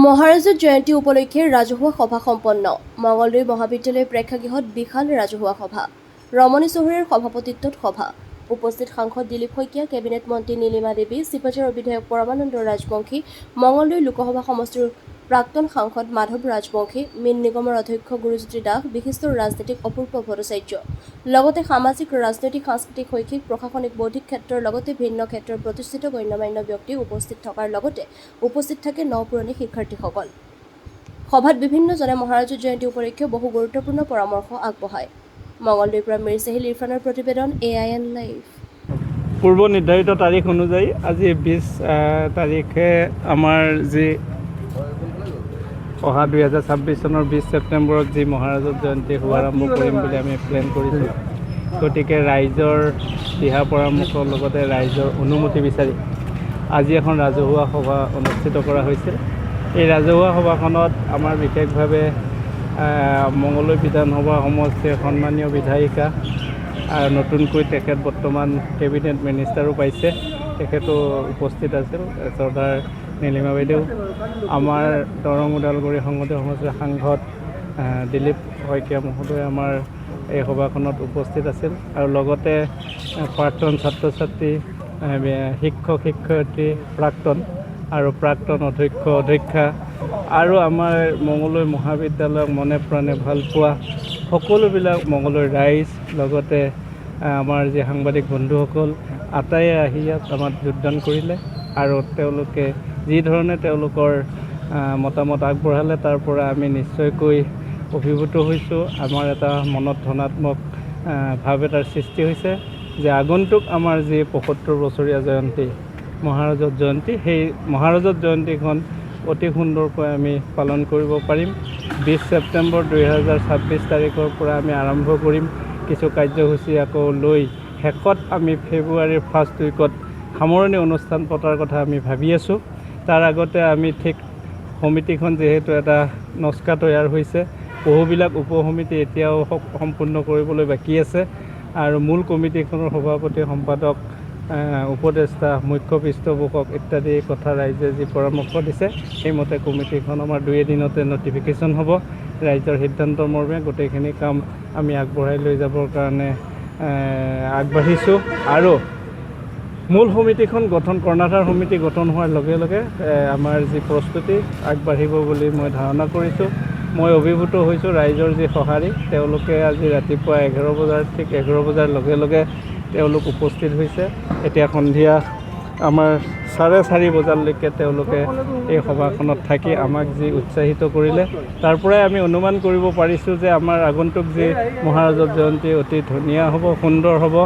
মহাৰাজৰ জয়ন্তী উপলক্ষে ৰাজহুৱা সভা সম্পন্ন। মঙলদৈ মহাবিদ্যালয় প্ৰেক্ষাগৃহত বিশাল ৰাজহুৱা সভা। ৰমনী চৌধুৰীৰ সভাপতিত্বত সভা। উপস্থিত সাংসদ দিলীপ শইকীয়া, কেবিনেট মন্ত্ৰী নীলিমা দেৱী, চিপাঝাৰৰ বিধায়ক পৰমানন্দ ৰাজবংশী, মঙলদৈ লোকসভা সমষ্টিৰ প্ৰাক্তন সাংসদ মাধৱ ৰাজবংশী, মীন নিগমৰ অধ্যক্ষ গুৰুজ্যোতি দাস, বিশিষ্ট ৰাজনীতিক অপূৰ্ব ভট্টাচাৰ্য, লগতে সামাজিক, ৰাজনৈতিক, সাংস্কৃতিক, শৈক্ষিক, প্ৰশাসনিক, বৌদ্ধিক ক্ষেত্ৰৰ লগতে ভিন্ন ক্ষেত্ৰৰ প্ৰতিষ্ঠিত গণ্যমান্য ব্যক্তি উপস্থিত থকাৰ লগতে উপস্থিত থাকে নপুৰণি শিক্ষাৰ্থীসকল। সভাত বিভিন্নজনে মহাৰাজৰ জয়ন্তী উপলক্ষে বহু গুৰুত্বপূৰ্ণ পৰামৰ্শ আগবঢ়ায়। মঙলদৈৰ পৰা মিৰ চাহিল ইৰফানৰ প্ৰতিবেদন, AIN লাইভ। পূৰ্ব নিৰ্ধাৰিত তাৰিখ অনুযায়ী আজি 20 তাৰিখে আমাৰ যি অহা 2026 চনৰ 20 ছেপ্টেম্বৰত যি মহাৰাজৰ জয়ন্তী শুভাৰম্ভ কৰিম বুলি আমি প্লেন কৰিছোঁ। গতিকে ৰাইজৰ দিহা পৰামৰ্শৰ লগতে ৰাইজৰ অনুমতি বিচাৰি আজি এখন ৰাজহুৱা সভা অনুষ্ঠিত কৰা হৈছিল। এই ৰাজহুৱা সভাখনত আমাৰ বিশেষভাৱে মঙলদৈ বিধানসভা সমষ্টিৰ সন্মানীয় বিধায়িকা আৰু নতুনকৈ তেখেত বৰ্তমান কেবিনেট মিনিষ্টাৰো পাইছে, তেখেতো উপস্থিত আছিল। চৰ্দাৰ নীলিমা বাইদেউ, আমাৰ দৰং ওদালগুৰি সংসদীয় সমষ্টিৰ সাংসদ দিলীপ শইকীয়া মহোদয় আমাৰ এই সভাখনত উপস্থিত আছিল আৰু লগতে প্ৰাক্তন ছাত্ৰ ছাত্ৰী, শিক্ষক শিক্ষয়িত্ৰী, প্ৰাক্তন অধ্যক্ষ অধ্যক্ষা আৰু আমাৰ মঙলদৈ মহাবিদ্যালয়ক মনে প্ৰাণে ভাল পোৱা সকলোবিলাক মঙলদৈৰ ৰাইজ, লগতে আমাৰ যি সাংবাদিক বন্ধুসকল আটাইয়ে আহি ইয়াত আমাক যোগদান কৰিলে আৰু তেওঁলোকে যি ধৰণে তেওঁলোকৰ মতামত আগবঢ়ালে তাৰ পৰা আমি নিশ্চয়কৈ অভিভূত হৈছোঁ। আমাৰ এটা মনত ধনাত্মক ভাৱ এটাৰ সৃষ্টি হৈছে যে আগন্তুক আমাৰ যি 75 বছৰীয়া জয়ন্তী মহাৰাজৰ জয়ন্তী, সেই মহাৰাজৰ জয়ন্তীখন অতি সুন্দৰকৈ আমি পালন কৰিব পাৰিম। 20 ছেপ্টেম্বৰ 2026 তাৰিখৰ পৰা আমি আৰম্ভ কৰিম কিছু কাৰ্যসূচী আকৌ লৈ শেষত আমি ফেব্ৰুৱাৰীৰ ফাৰ্ষ্ট উইকত সামৰণি অনুষ্ঠান পতাৰ কথা আমি ভাবি আছোঁ। তাৰ আগতে আমি ঠিক সমিতিখন যিহেতু এটা নস্কা তৈয়াৰ হৈছে, বহুবিলাক উপসমিতি এতিয়াও সম্পূৰ্ণ কৰিবলৈ বাকী আছে আৰু মূল কমিটিখনৰ সভাপতি, সম্পাদক, উপদেষ্টা, মুখ্য পৃষ্ঠপোষক ইত্যাদি কথা ৰাইজে যি পৰামৰ্শ দিছে সেইমতে কমিটিখন আমাৰ 2 এদিনতে নটিফিকেশ্যন হ'ব। ৰাইজৰ সিদ্ধান্তৰ মৰ্মে গোটেইখিনি কাম আমি আগবঢ়াই লৈ যাবৰ কাৰণে আগবাঢ়িছোঁ আৰু মূল সমিতিখন গঠন, কৰ্ণাধাৰ সমিতি গঠন হোৱাৰ লগে লগে আমাৰ যি প্ৰস্তুতি আগবাঢ়িব বুলি মই ধাৰণা কৰিছোঁ। মই অভিভূত হৈছোঁ ৰাইজৰ যি সঁহাৰি, তেওঁলোকে আজি ৰাতিপুৱা 11 বজাৰ, ঠিক 11 বজাৰ লগে লগে তেওঁলোক উপস্থিত হৈছে। এতিয়া সন্ধিয়া আমাৰ 4:30 বজালৈকে তেওঁলোকে এই সভাখনত থাকি আমাক যি উৎসাহিত কৰিলে, তাৰ পৰাই আমি অনুমান কৰিব পাৰিছোঁ যে আমাৰ আগন্তুক যি মহাৰাজৰ জয়ন্তী অতি ধুনীয়া হ'ব, সুন্দৰ হ'ব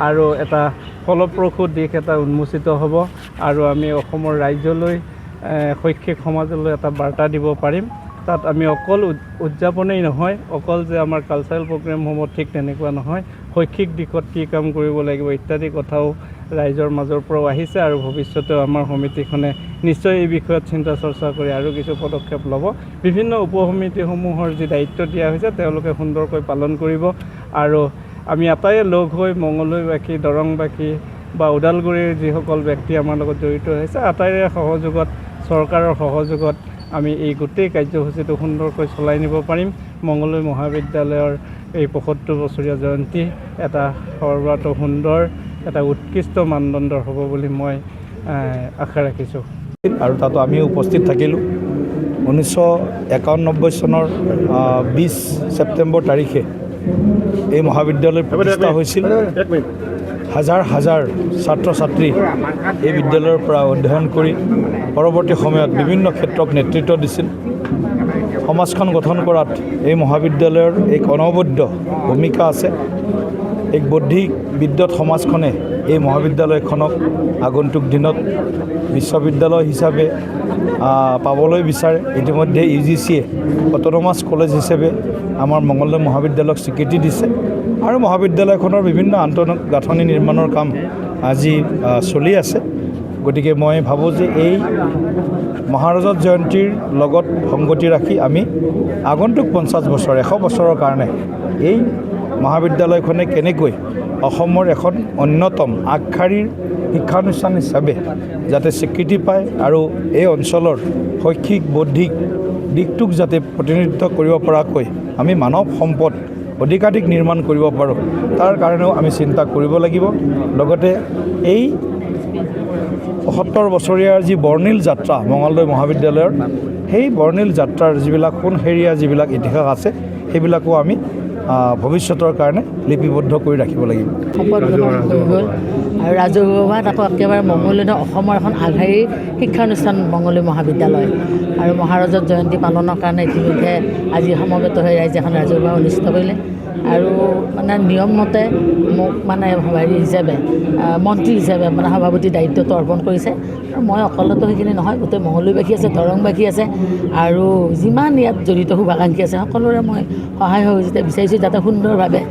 আৰু এটা ফলপ্ৰসূ দিশ এটা উন্মোচিত হ'ব আৰু আমি অসমৰ ৰাজ্যলৈ, শৈক্ষিক সমাজলৈ এটা বাৰ্তা দিব পাৰিম। তাত আমি অকল উদযাপনেই নহয়, অকল যে আমাৰ কালচাৰেল প্ৰগ্ৰেম হ'ব ঠিক তেনেকুৱা নহয়, শৈক্ষিক দিশত কি কাম কৰিব লাগিব ইত্যাদি কথাও ৰাইজৰ মাজৰ পৰাও আহিছে আৰু ভৱিষ্যতেও আমাৰ সমিতিখনে নিশ্চয় এই বিষয়ত চিন্তা চৰ্চা কৰি আৰু কিছু পদক্ষেপ ল'ব। বিভিন্ন উপসমিতিসমূহৰ যি দায়িত্ব দিয়া হৈছে তেওঁলোকে সুন্দৰকৈ পালন কৰিব আৰু আমি আটাইয়ে লগ হৈ মঙলদৈবাসী, দৰংবাসী বা ওদালগুৰিৰ যিসকল ব্যক্তি আমাৰ লগত জড়িত হৈছে আটাইৰে সহযোগত, চৰকাৰৰ সহযোগত আমি এই গোটেই কাৰ্যসূচীটো সুন্দৰকৈ চলাই নিব পাৰিম। মঙলদৈ মহাবিদ্যালয়ৰ এই 75 বছৰীয়া জয়ন্তী এটা সৰ্বাত সুন্দৰ, এটা উৎকৃষ্ট মানদণ্ডৰ হ'ব বুলি মই আশা ৰাখিছোঁ। আৰু তাতো আমি উপস্থিত থাকিলোঁ। 1991 চনৰ 20 ছেপ্টেম্বৰ তাৰিখে এই মহাবিদ্যালয় প্ৰতিষ্ঠা হৈছিল। হাজাৰ হাজাৰ ছাত্ৰ ছাত্ৰী এই বিদ্যালয়ৰ পৰা অধ্যয়ন কৰি পৰৱৰ্তী সময়ত বিভিন্ন ক্ষেত্ৰত নেতৃত্ব দিছিল। সমাজখন গঠন কৰাত এই মহাবিদ্যালয়ৰ এক অনবদ্য ভূমিকা আছে। এক বৌদ্ধিক বিদ্যুৎ সমাজখনে এই মহাবিদ্যালয়খনক আগন্তুক দিনত বিশ্ববিদ্যালয় হিচাপে পাবলৈ বিচাৰে। ইতিমধ্যে UGCয়ে অট'নমাছ কলেজ হিচাপে আমাৰ মঙলদৈ মহাবিদ্যালয়ক স্বীকৃতি দিছে আৰু মহাবিদ্যালয়খনৰ বিভিন্ন আন্তঃগাঁথনি নিৰ্মাণৰ কাম আজি চলি আছে। গতিকে মই ভাবোঁ যে এই মহাৰাজৰ জয়ন্তীৰ লগত সংগতি ৰাখি আমি আগন্তুক 50 বছৰ, 100 বছৰৰ কাৰণে এই মহাবিদ্যালয়খনে কেনেকৈ অসমৰ এখন অন্যতম আগশাৰীৰ শিক্ষানুষ্ঠান হিচাপে যাতে স্বীকৃতি পায় আৰু এই অঞ্চলৰ শৈক্ষিক বৌদ্ধিক দিশটোক যাতে প্ৰতিনিধিত্ব কৰিব পৰাকৈ আমি মানৱ সম্পদ অধিকাধিক নিৰ্মাণ কৰিব পাৰোঁ তাৰ কাৰণেও আমি চিন্তা কৰিব লাগিব। লগতে এই ৭৭ বছৰীয়া যি বৰ্ণিল যাত্ৰা মঙলদৈ মহাবিদ্যালয়ৰ সেই বৰ্ণিল যাত্ৰাৰ যিবিলাক সোণহেৰীয়া যিবিলাক ইতিহাস আছে সেইবিলাকো আমি ভৱিষ্যতৰ কাৰণে লিপিবদ্ধ কৰি ৰাখিব লাগিব। শপত গ্ৰহণ হৈ গ'ল আৰু ৰাজহুৱাত আকৌ একেবাৰে মঙলদৈ অসমৰ এখন আগশাৰীৰ শিক্ষানুষ্ঠান মঙলদৈ মহাবিদ্যালয় আৰু মহাৰাজৰ জয়ন্তী পালনৰ কাৰণে ইতিমধ্যে আজি সমবেত হৈ ৰাইজে এখন ৰাজহুৱা অনুষ্ঠিত কৰিলে আৰু মানে নিয়মমতে মোক মানে হেৰি হিচাপে মন্ত্ৰী হিচাপে মানে সভাপতি দায়িত্বটো অৰ্পণ কৰিছে আৰু মই অকলেতো সেইখিনি নহয়, গোটেই মঙলদৈবাসী আছে, দৰংবাসী আছে আৰু যিমান ইয়াত জড়িত শুভাকাংক্ষী আছে সকলোৰে মই সহায় সহযোগিতা বিচাৰিছোঁ যাতে সুন্দৰভাৱে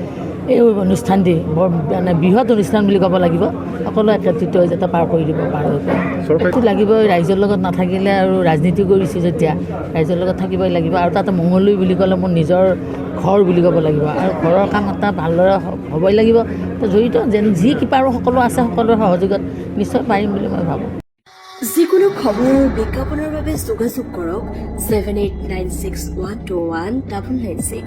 এই অনুষ্ঠানটি বৰ মানে বৃহৎ অনুষ্ঠান বুলি ক'ব লাগিব, সকলো একত্ৰিত হৈ যাতে পাৰ কৰি দিব পাৰোঁ। সেইটো লাগিবই, ৰাইজৰ লগত নাথাকিলে আৰু ৰাজনীতি কৰিছোঁ যেতিয়া ৰাইজৰ লগত থাকিবই লাগিব আৰু তাতে মঙলদৈ বুলি ক'লে মোৰ নিজৰ ঘৰ বুলি ক'ব লাগিব আৰু ঘৰৰ কাম এটা ভালদৰে হ'বই লাগিব। তো জড়িত যেন যি কিবা আৰু সকলো আছে সকলোৰে সহযোগত নিশ্চয় পাৰিম বুলি মই ভাবোঁ। যিকোনো খবৰ বিজ্ঞাপনৰ বাবে যোগাযোগ কৰক 7896121996।